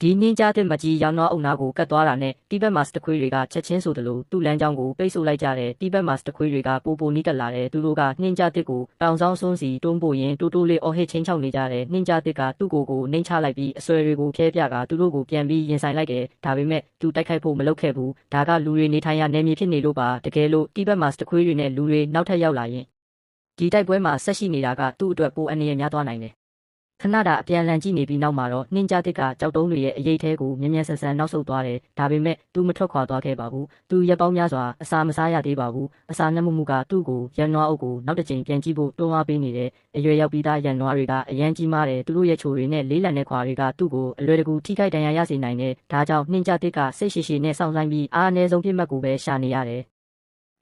ဒီနင်းကြတဲ့မကြီးရောင်နွားအုံနာကိုကတ်သွားတာနဲ့တိဘက်မှာစတခွေးတွေကချက်ချင်းဆိုသလိုသူ့လမ်းကြောင်းကိုပိတ်ဆို့လိုက်ကြတယ်တိဘက်မှာစတခွေးတွေကပိုနီးတက်လာတယ်သူတို့ကနှင်းကြတဲ့ကိုတောင်ဆောင်စွန်းစီတွန်းပို့ရင်တိုးလေးအော်ဟစ်ချင်းချောက်နေကြတယ်နှင်းကြတဲ့ကသူ့ကိုနှိမ့်ချလိုက်ပြီးအဆွဲတွေကိုဖျဲပြကသူတို့ကိုပြန်ပြီးရင်ဆိုင်လိုက်တယ်ဒါပေမဲ့သူတိုက်ခိုက်ဖို့မလုပ်ခဲ့ဘူးဒါကလူတွေနေထိုင်ရနေမည်ဖြစ်နေလို့ပါတကယ်လို့တိဘက်မှာစတခွေးတွေနဲ့လူတွေနောက်ထပ်ရောက်လာရင်ဒီတိုက်ပွဲမှာဆက်ရှိနေတာကသူ့အတွက်ပိုအနေရများသွားနိုင်တယ်ခဏတာအပြန်လန်ကြည့်နေပြီးနောက်မှာတော့နှင်းကြတဲ့ကကြောက်တုံးတွေရဲ့အရေးထဲကိုမြ ဆန်နောက်ဆုတ်သွားတယ်ဒါပေမဲ့သူမထွက်ခွာသွားခဲ့ပါဘူးသူရက်ပေါင်းများစွာအစာမစားရသေးပါဘူးအစာနှမှုကသူ့ကိုရန်နွားအုပ်ကိုနောက်တစ်ချိန်ပြန်ကြည့်ဖို့တွန်းအားပေးနေတယ်အရွယ်ရောက်ပြီးသားရန်နွားတွေကအရန်ကြီးမားတယ်သူတို့ရဲ့ချိုတွေနဲ့လေးလံတဲ့ခွာတွေကသူ့ကိုအလွယ်တကူထိခိုက်ဒဏ်ရာရစေနိုင်တယ်ဒါကြောင့်နှင်းကြတဲ့ကစိတ်ရှည်နဲ့စောင့်ဆိုင်ပြီးအားအနည်းဆုံးပြစ်မှတ်ကိုပဲရှာနေရတယ်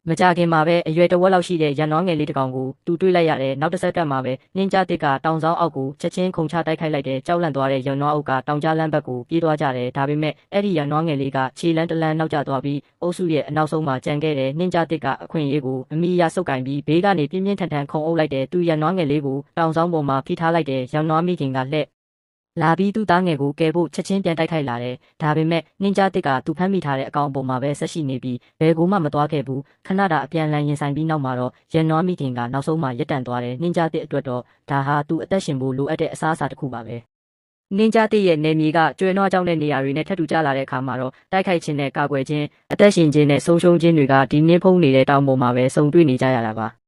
မကြခင်မှာပဲအရွယ်တဝက်လောက်ရှိတဲ့ရန်နွားငယ်လေးတစ်ကောင်ကိုသူတွေ့လိုက်ရတယ်နောက်တစ်ဆက်တက်မှာပဲနှင်းကြတစ်ကတောင်ဆောင်အောက်ကိုချက်ချင်းခုန်ချတိုက်ခိုက်လိုက်တဲ့ကြောက်လန့်သွားတဲ့ရန်နွားအုပ်ကတောင်ကြားလမ်းဘက်ကိုပြေးသွားကြတယ်ဒါပေမဲ့အဲ့ဒီရန်နွားငယ်လေးကခြေလမ်းတစ်လမ်းနောက်ကျသွားပြီးအုပ်စုရဲ့အနောက်ဆုံးမှာကြံခဲ့တယ်နှင်းကြတစ်ကအခွင့်အရေးကိုအမိရဆုပ်ကင်ပြီးဘေးကနေပြင်းထန်ခုံအုပ်လိုက်တယ်သူရန်နွားငယ်လေးကိုတောင်ဆောင်ပေါ်မှာဖိထားလိုက်တယ်ရန်နွားမိခင်ကလှည့်လာပြီးသူ့သားငယ်ကိုကယ်ဖို့ချက်ချင်းပြန်တိုက်ခိုက်လာတယ်။ဒါပေမဲ့နင်းကြတစ်ကသူဖမ်းမိထားတဲ့အကောင်အပေါ်မှာပဲဆက်ရှိနေပြီးဘယ်ကိုမှမသွားခဲ့ဘူး။ခဏတာအပြန်လန်ရင်ဆိုင်ပြီးနောက်မှာတော့ရန်နွားမိခင်ကနောက်ဆုံးမှရက်တန့်သွားတယ်။နင်းကြတစ်အတွက်တော့ဒါဟာသူအသက်ရှင်ဖို့လိုအပ်တဲ့အစားအစာတစ်ခုပါပဲ။နင်းကြတစ်ရဲ့နေမြေကကျွဲနွားကြောင်းတဲ့နေရာတွေနဲ့ထပ်တူကျလာတဲ့အခါမှာတော့တိုက်ခိုက်ခြင်းနဲ့ကာကွယ်ခြင်းအသက်ရှင်ခြင်းနဲ့ဆုံးရှုံးခြင်းတွေကဒီနင်းဖုံးနေတဲ့တောင်ပေါ်မှာပဲစုံတွေ့နေကြရတာပါ။